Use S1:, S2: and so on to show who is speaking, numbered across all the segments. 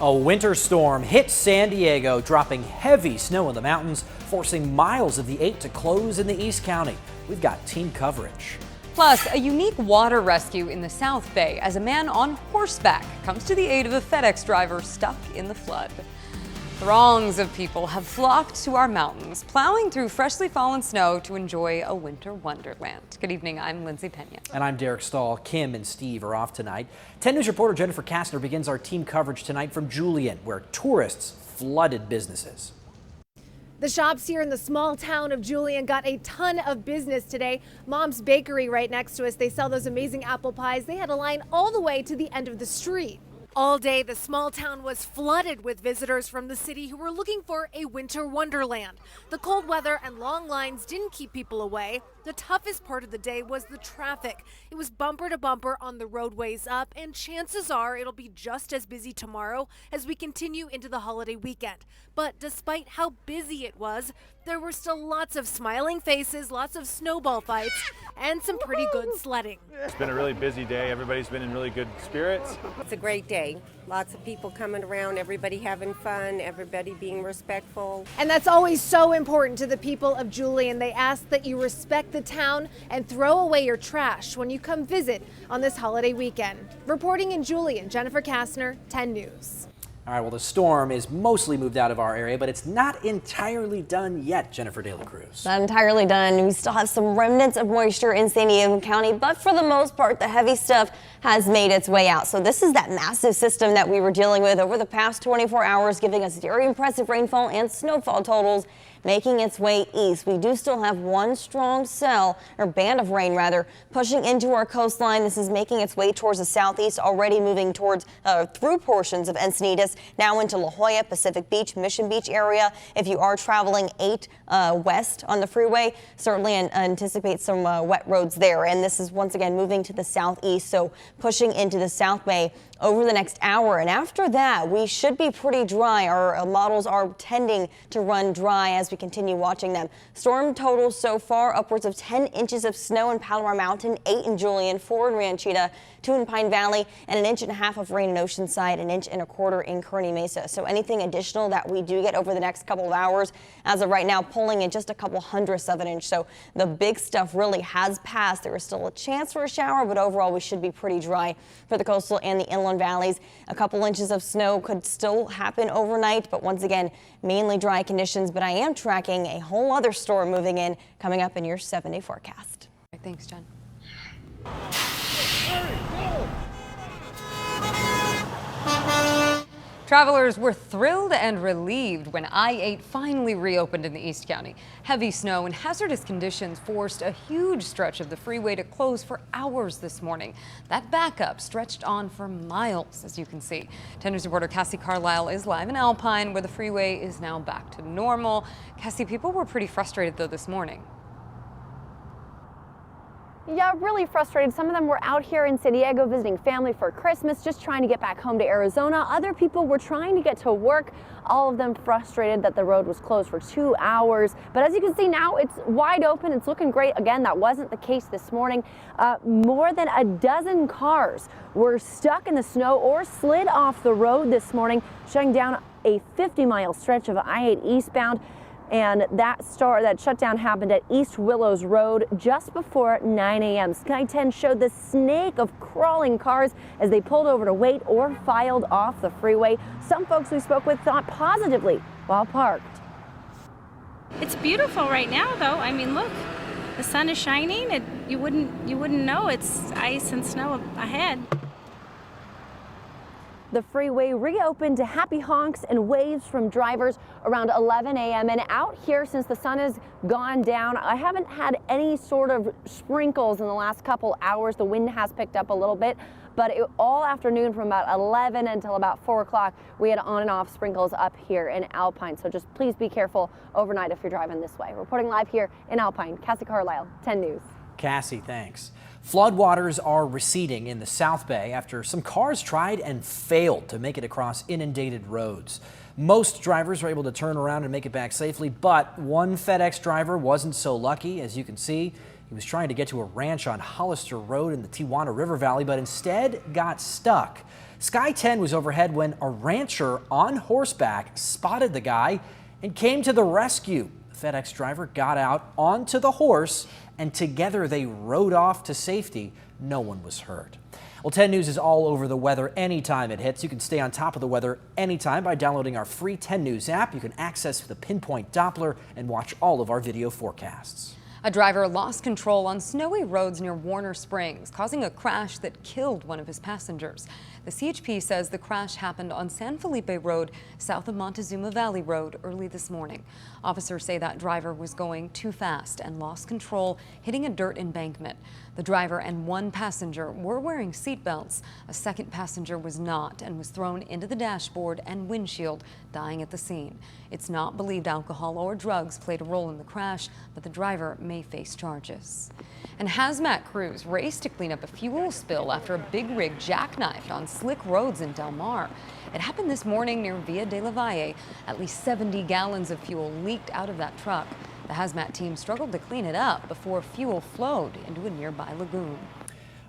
S1: A winter storm hit San Diego, dropping heavy snow in the mountains, forcing miles of the 8 to close in the East County. We've got team coverage.
S2: Plus, a unique water rescue in the South Bay as a man on horseback comes to the aid of a FedEx driver stuck in the flood. Throngs of people have flocked to our mountains, plowing through freshly fallen snow to enjoy a winter wonderland. Good evening, I'm Lindsay Pena.
S1: And I'm Derek Stahl. Kim and Steve are off tonight. 10 News reporter Jennifer Kastner begins our team coverage tonight from Julian, where tourists flooded businesses.
S3: The shops here in the small town of Julian got a ton of business today. Mom's Bakery right next to us, they sell those amazing apple pies. They had a line all the way to the end of the street. All day, the small town was flooded with visitors from the city who were looking for a winter wonderland. The cold weather and long lines didn't keep people away. The toughest part of the day was the traffic. It was bumper to bumper on the roadways up, and chances are it'll be just as busy tomorrow as we continue into the holiday weekend. But despite how busy it was, there were still lots of smiling faces, lots of snowball fights, and some pretty good sledding.
S4: It's been a really busy day. Everybody's been in really good spirits.
S5: It's a great day. Lots of people coming around, everybody having fun, everybody being respectful.
S3: And that's always so important to the people of Julian. They ask that you respect the town and throw away your trash when you come visit on this holiday weekend. Reporting in Julian, Jennifer Kastner, 10 News.
S1: All right, well, the storm is mostly moved out of our area, but it's not entirely done yet, Jennifer De La Cruz.
S6: Not entirely done. We still have some remnants of moisture in San Diego County, but for the most part, the heavy stuff has made its way out. So this is that massive system that we were dealing with over the past 24 hours, giving us very impressive rainfall and snowfall totals, making its way east. We do still have one strong cell, or band of rain rather, pushing into our coastline. This is making its way towards the southeast, already moving towards through portions of Encinitas, now into La Jolla, Pacific Beach, Mission Beach area. If you are traveling 8 west on the freeway, certainly anticipate some wet roads there. And this is once again moving to the southeast, so pushing into the South Bay over the next hour. And after that, we should be pretty dry. Our models are tending to run dry as we continue watching them. Storm totals so far, upwards of 10 inches of snow in Palomar Mountain, 8 in Julian, 4 in Ranchita, 2 in Pine Valley, and 1.5 inches of rain in Oceanside, 1.25 inches in Kearney Mesa. So anything additional that we do get over the next couple of hours, as of right now, pulling in just a couple hundredths of an inch. So the big stuff really has passed. There is still a chance for a shower, but overall we should be pretty dry for the coastal and the inland valleys. A couple inches of snow could still happen overnight, but once again, mainly dry conditions. But I am tracking a whole other storm moving in, coming up in your 7-day forecast.
S2: Thanks, Jen. Travelers were thrilled and relieved when I-8 finally reopened in the East County. Heavy snow and hazardous conditions forced a huge stretch of the freeway to close for hours this morning. That backup stretched on for miles, as you can see. 10 News reporter Cassie Carlisle is live in Alpine, where the freeway is now back to normal. Cassie, people were pretty frustrated, though, this morning.
S7: Yeah, really frustrated. Some of them were out here in San Diego visiting family for Christmas, just trying to get back home to Arizona. Other people were trying to get to work. All of them frustrated that the road was closed for 2 hours. But as you can see now, it's wide open. It's looking great. Again, that wasn't the case this morning. More than a dozen cars were stuck in the snow or slid off the road this morning, shutting down a 50-mile stretch of I-8 eastbound. And that shutdown happened at East Willows Road just before 9 a.m. Sky 10 showed the snake of crawling cars as they pulled over to wait or filed off the freeway. Some folks we spoke with thought positively while parked.
S8: It's beautiful right now, though. I mean, look, the sun is shining. You wouldn't know it's ice and snow ahead.
S7: The freeway reopened to happy honks and waves from drivers around 11 a.m. And out here, since the sun has gone down, I haven't had any sort of sprinkles in the last couple hours. The wind has picked up a little bit, but all afternoon from about 11 until about 4 o'clock, we had on and off sprinkles up here in Alpine. So just please be careful overnight if you're driving this way. Reporting live here in Alpine, Cassie Carlisle, 10 News.
S1: Cassie, thanks. Floodwaters are receding in the South Bay after some cars tried and failed to make it across inundated roads. Most drivers were able to turn around and make it back safely, but one FedEx driver wasn't so lucky. As you can see, he was trying to get to a ranch on Hollister Road in the Tijuana River Valley, but instead got stuck. Sky 10 was overhead when a rancher on horseback spotted the guy and came to the rescue. The FedEx driver got out onto the horse and together they rode off to safety. No one was hurt. Well, 10 News is all over the weather anytime it hits. You can stay on top of the weather anytime by downloading our free 10 News app. You can access the pinpoint Doppler and watch all of our video forecasts.
S2: A driver lost control on snowy roads near Warner Springs, causing a crash that killed one of his passengers. The CHP says the crash happened on San Felipe Road, south of Montezuma Valley Road, early this morning. Officers say that driver was going too fast and lost control, hitting a dirt embankment. The driver and one passenger were wearing seatbelts. A second passenger was not and was thrown into the dashboard and windshield, dying at the scene. It's not believed alcohol or drugs played a role in the crash, but the driver may face charges. And hazmat crews raced to clean up a fuel spill after a big rig jackknifed on slick roads in Del Mar. It happened this morning near Via de la Valle. At least 70 gallons of fuel leaked out of that truck. The hazmat team struggled to clean it up before fuel flowed into a nearby lagoon.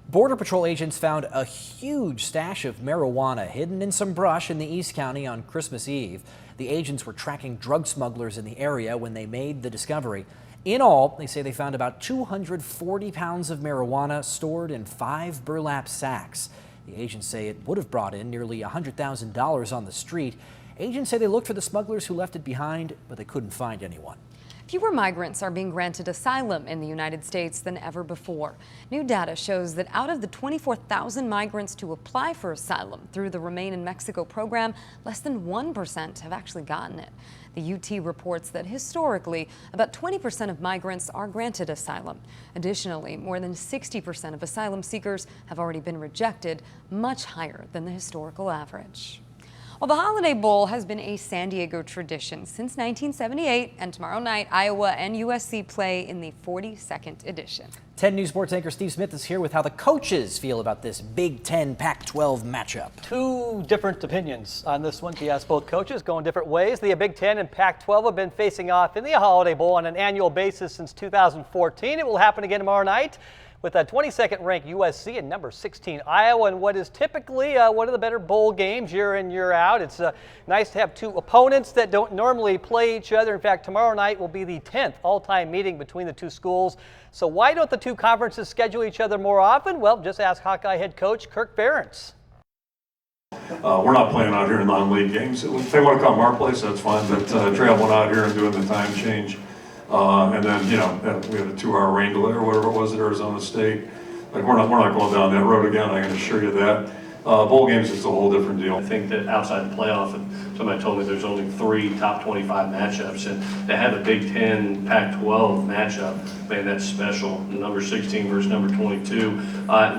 S1: Border Patrol agents found a huge stash of marijuana hidden in some brush in the East County on Christmas Eve. The agents were tracking drug smugglers in the area when they made the discovery. In all, they say they found about 240 pounds of marijuana stored in 5 burlap sacks. The agents say it would have brought in nearly $100,000 on the street. Agents say they looked for the smugglers who left it behind, but they couldn't find anyone.
S2: Fewer migrants are being granted asylum in the United States than ever before. New data shows that out of the 24,000 migrants to apply for asylum through the Remain in Mexico program, less than 1% have actually gotten it. The UT reports that historically, about 20% of migrants are granted asylum. Additionally, more than 60% of asylum seekers have already been rejected, much higher than the historical average. Well, the Holiday Bowl has been a San Diego tradition since 1978, and tomorrow night, Iowa and USC play in the 42nd edition.
S1: 10 News Sports anchor Steve Smith is here with how the coaches feel about this Big Ten Pac-12 matchup.
S9: Two different opinions on this one. Yes, both coaches going different ways. The Big Ten and Pac-12 have been facing off in the Holiday Bowl on an annual basis since 2014. It will happen again tomorrow night with a 22nd ranked USC and number 16 Iowa in what is typically one of the better bowl games year in, year out. It's nice to have two opponents that don't normally play each other. In fact, tomorrow night will be the 10th all-time meeting between the two schools. So why don't the two conferences schedule each other more often? Well, just ask Hawkeye head coach Kirk Ferentz.
S10: We're not playing out here in non-league games. If they want to come to our place, that's fine, but traveling out here and doing the time change, and then, you know, we had a 2-hour rain delay or whatever it was at Arizona State. Like, we're not going down that road again, I can assure you that. Bowl games is a whole different deal.
S11: I think that outside the playoff, and somebody told me there's only 3 top 25 matchups, and to have a Big Ten Pac-12 matchup, man, that's special. Number 16 versus number 22.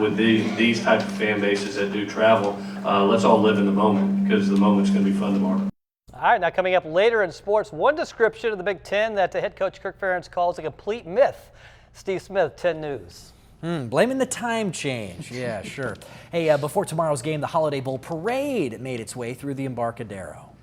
S11: With these type of fan bases that do travel, let's all live in the moment, because the moment's going to be fun tomorrow.
S9: All right, now coming up later in sports, one description of the Big Ten that the head coach Kirk Ferentz calls a complete myth. Steve Smith, 10 News.
S1: Blaming the time change. Yeah, sure. Hey, before tomorrow's game, the Holiday Bowl parade made its way through the Embarcadero.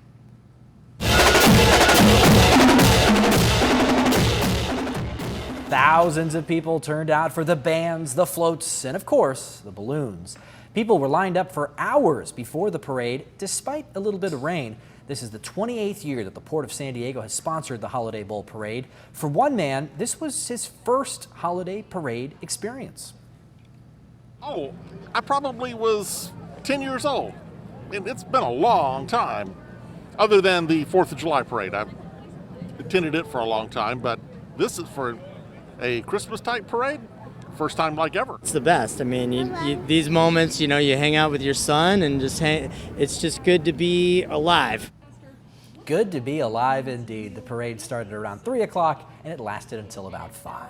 S1: Thousands of people turned out for the bands, the floats, and of course, the balloons. People were lined up for hours before the parade, despite a little bit of rain. This is the 28th year that the Port of San Diego has sponsored the Holiday Bowl parade. For one man, this was his first holiday parade experience.
S12: Oh, I probably was 10 years old. And it's been a long time. Other than the 4th of July parade. I've attended it for a long time, but this is for a Christmas type parade. First time like ever.
S13: It's the best. I mean, these moments, you know, you hang out with your son and it's just good to be alive.
S1: Good to be alive indeed. The parade started around 3 o'clock and it lasted until about 5.